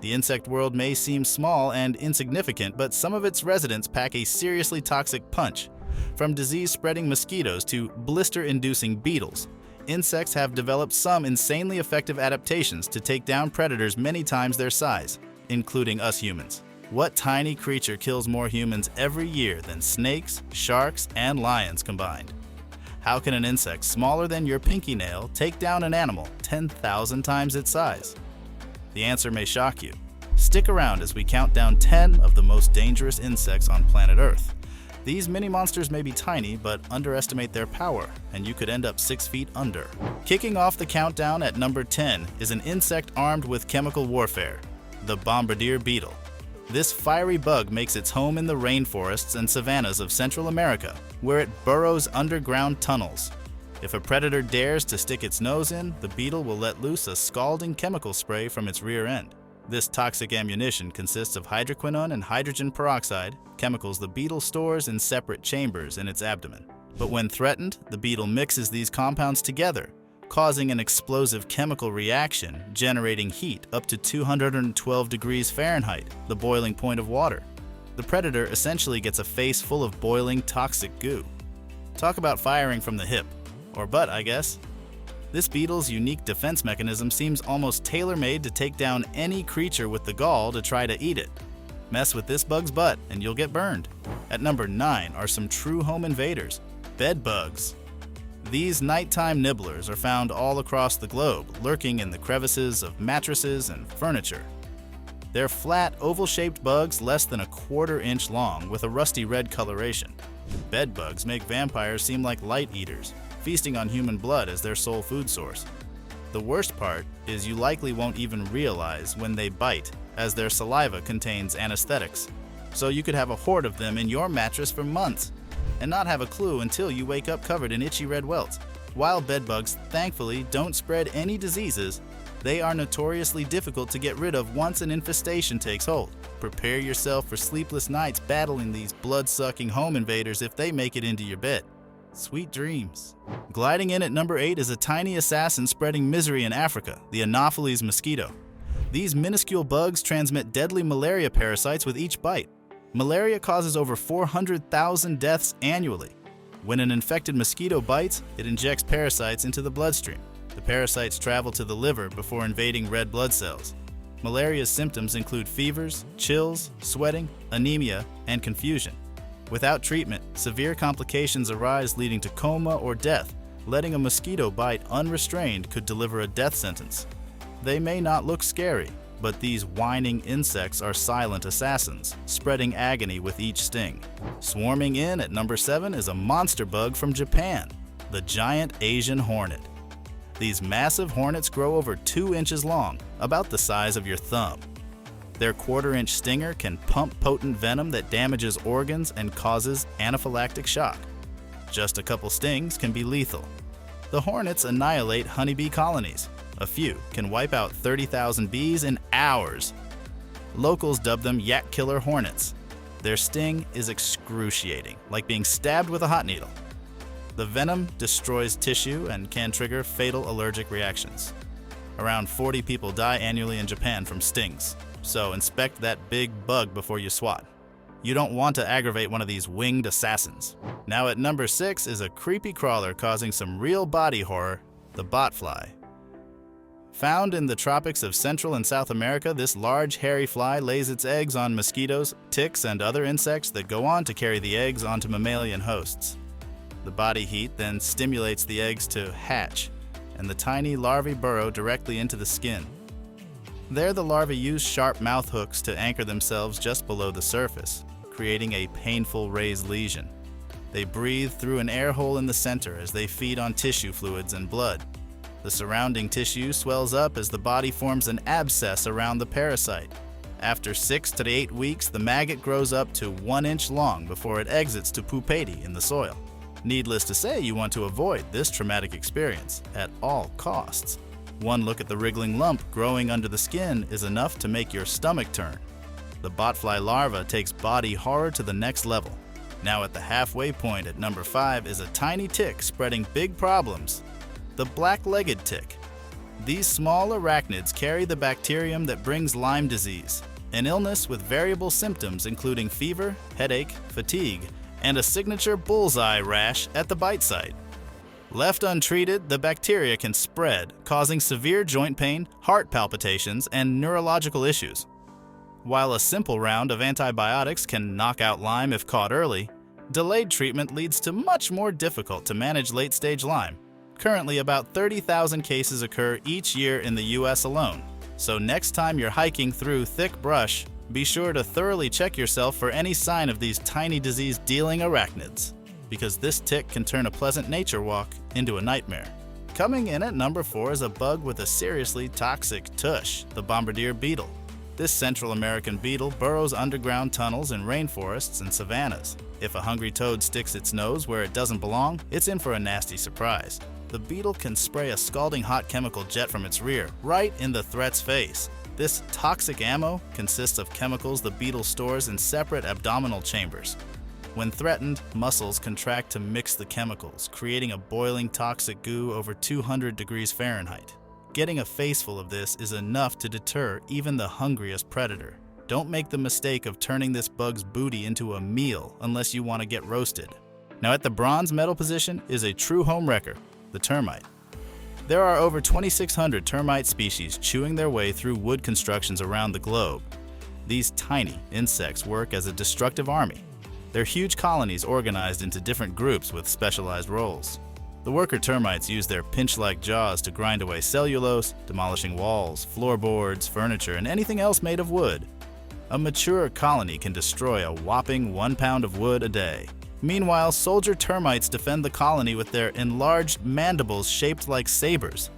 The insect world may seem small and insignificant, but some of its residents pack a seriously toxic punch. From disease-spreading mosquitoes to blister-inducing beetles, insects have developed some insanely effective adaptations to take down predators many times their size, including us humans. What tiny creature kills more humans every year than snakes, sharks, and lions combined? How can an insect smaller than your pinky nail take down an animal 10,000 times its size? The answer may shock you. Stick around as we count down 10 of the most dangerous insects on planet Earth. These mini monsters may be tiny, but underestimate their power, and you could end up 6 feet under. Kicking off the countdown at number 10 is an insect armed with chemical warfare, the bombardier beetle. This fiery bug makes its home in the rainforests and savannas of Central America, where it burrows underground tunnels. If a predator dares to stick its nose in, the beetle will let loose a scalding chemical spray from its rear end. This toxic ammunition consists of hydroquinone and hydrogen peroxide, chemicals the beetle stores in separate chambers in its abdomen. But when threatened, the beetle mixes these compounds together, causing an explosive chemical reaction, generating heat up to 212 degrees Fahrenheit, the boiling point of water. The predator essentially gets a face full of boiling toxic goo. Talk about firing from the hip. Or butt, I guess. This beetle's unique defense mechanism seems almost tailor-made to take down any creature with the gall to try to eat it. Mess with this bug's butt and you'll get burned. At number 9 are some true home invaders, bed bugs. These nighttime nibblers are found all across the globe, lurking in the crevices of mattresses and furniture. They're flat, oval-shaped bugs less than a quarter-inch long with a rusty red coloration. Bed bugs make vampires seem like light eaters, feasting on human blood as their sole food source. The worst part is you likely won't even realize when they bite, as their saliva contains anesthetics. So you could have a horde of them in your mattress for months and not have a clue until you wake up covered in itchy red welts. While bedbugs thankfully don't spread any diseases, they are notoriously difficult to get rid of once an infestation takes hold. Prepare yourself for sleepless nights battling these blood-sucking home invaders if they make it into your bed. Sweet dreams. Gliding in at number 8 is a tiny assassin spreading misery in Africa, the Anopheles mosquito. These minuscule bugs transmit deadly malaria parasites with each bite. Malaria causes over 400,000 deaths annually. When an infected mosquito bites, it injects parasites into the bloodstream. The parasites travel to the liver before invading red blood cells. Malaria's symptoms include fevers, chills, sweating, anemia, and confusion. Without treatment, severe complications arise leading to coma or death. Letting a mosquito bite unrestrained could deliver a death sentence. They may not look scary, but these whining insects are silent assassins, spreading agony with each sting. Swarming in at number 7 is a monster bug from Japan, the giant Asian hornet. These massive hornets grow over 2 inches long, about the size of your thumb. Their quarter-inch stinger can pump potent venom that damages organs and causes anaphylactic shock. Just a couple stings can be lethal. The hornets annihilate honeybee colonies. A few can wipe out 30,000 bees in hours. Locals dub them yak killer hornets. Their sting is excruciating, like being stabbed with a hot needle. The venom destroys tissue and can trigger fatal allergic reactions. Around 40 people die annually in Japan from stings, so inspect that big bug before you swat. You don't want to aggravate one of these winged assassins. Now at number 6 is a creepy crawler causing some real body horror, the botfly. Found in the tropics of Central and South America, this large hairy fly lays its eggs on mosquitoes, ticks, and other insects that go on to carry the eggs onto mammalian hosts. The body heat then stimulates the eggs to hatch, and the tiny larvae burrow directly into the skin. There, the larvae use sharp mouth hooks to anchor themselves just below the surface, creating a painful raised lesion. They breathe through an air hole in the center as they feed on tissue fluids and blood. The surrounding tissue swells up as the body forms an abscess around the parasite. After 6 to 8 weeks, the maggot grows up to 1 inch long before it exits to pupae in the soil. Needless to say, you want to avoid this traumatic experience at all costs. One look at the wriggling lump growing under the skin is enough to make your stomach turn. The botfly larva takes body horror to the next level. Now at the halfway point at number 5 is a tiny tick spreading big problems, the black-legged tick. These small arachnids carry the bacterium that brings Lyme disease, an illness with variable symptoms including fever, headache, fatigue, and a signature bullseye rash at the bite site. Left untreated, the bacteria can spread, causing severe joint pain, heart palpitations, and neurological issues. While a simple round of antibiotics can knock out Lyme if caught early, delayed treatment leads to much more difficult to manage late-stage Lyme. Currently, about 30,000 cases occur each year in the US alone. So next time you're hiking through thick brush, be sure to thoroughly check yourself for any sign of these tiny disease-dealing arachnids, because this tick can turn a pleasant nature walk into a nightmare. Coming in at number 4 is a bug with a seriously toxic tush, the bombardier beetle. This Central American beetle burrows underground tunnels in rainforests and savannas. If a hungry toad sticks its nose where it doesn't belong, it's in for a nasty surprise. The beetle can spray a scalding hot chemical jet from its rear, right in the threat's face. This toxic ammo consists of chemicals the beetle stores in separate abdominal chambers. When threatened, muscles contract to mix the chemicals, creating a boiling toxic goo over 200 degrees Fahrenheit. Getting a faceful of this is enough to deter even the hungriest predator. Don't make the mistake of turning this bug's booty into a meal unless you want to get roasted. Now at the bronze medal position is a true home wrecker, the termite. There are over 2,600 termite species chewing their way through wood constructions around the globe. These tiny insects work as a destructive army. They're huge colonies organized into different groups with specialized roles. The worker termites use their pinch-like jaws to grind away cellulose, demolishing walls, floorboards, furniture, and anything else made of wood. A mature colony can destroy a whopping 1 pound of wood a day. Meanwhile, soldier termites defend the colony with their enlarged mandibles shaped like sabers.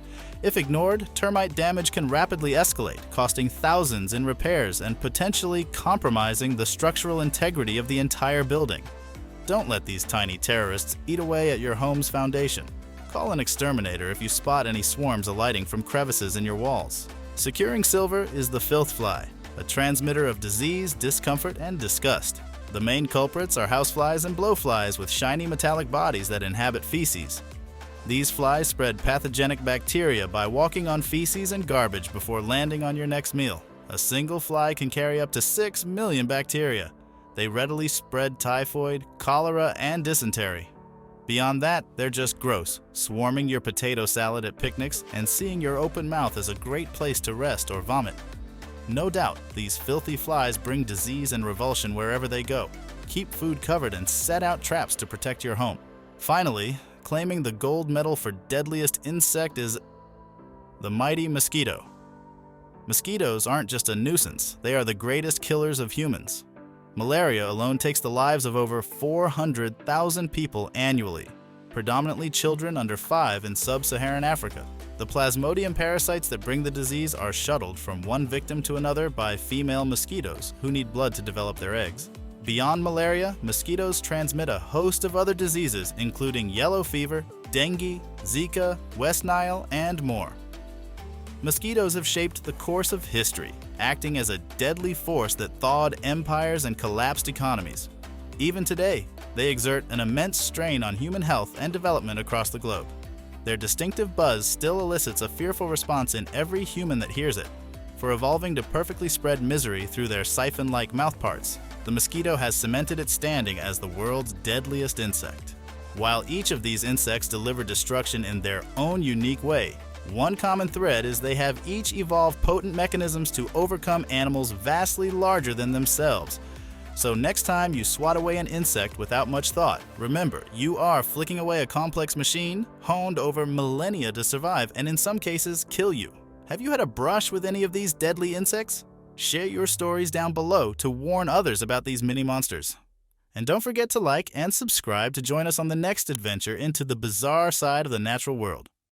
If ignored, termite damage can rapidly escalate, costing thousands in repairs and potentially compromising the structural integrity of the entire building. Don't let these tiny terrorists eat away at your home's foundation. Call an exterminator if you spot any swarms alighting from crevices in your walls. Securing silver is the filth fly, a transmitter of disease, discomfort, and disgust. The main culprits are houseflies and blowflies with shiny metallic bodies that inhabit feces. These flies spread pathogenic bacteria by walking on feces and garbage before landing on your next meal. A single fly can carry up to 6 million bacteria. They readily spread typhoid, cholera, and dysentery. Beyond that, they're just gross, swarming your potato salad at picnics and seeing your open mouth as a great place to rest or vomit. No doubt, these filthy flies bring disease and revulsion wherever they go. Keep food covered and set out traps to protect your home. Finally, claiming the gold medal for deadliest insect is the mighty mosquito. Mosquitoes aren't just a nuisance, they are the greatest killers of humans. Malaria alone takes the lives of over 400,000 people annually, predominantly children under 5 in sub-Saharan Africa. The plasmodium parasites that bring the disease are shuttled from one victim to another by female mosquitoes who need blood to develop their eggs. Beyond malaria, mosquitoes transmit a host of other diseases including yellow fever, dengue, Zika, West Nile, and more. Mosquitoes have shaped the course of history, acting as a deadly force that thawed empires and collapsed economies. Even today, they exert an immense strain on human health and development across the globe. Their distinctive buzz still elicits a fearful response in every human that hears it. For evolving to perfectly spread misery through their siphon-like mouthparts, the mosquito has cemented its standing as the world's deadliest insect. While each of these insects deliver destruction in their own unique way, one common thread is they have each evolved potent mechanisms to overcome animals vastly larger than themselves. So next time you swat away an insect without much thought, remember, you are flicking away a complex machine honed over millennia to survive and in some cases kill you. Have you had a brush with any of these deadly insects? Share your stories down below to warn others about these mini monsters. And don't forget to like and subscribe to join us on the next adventure into the bizarre side of the natural world.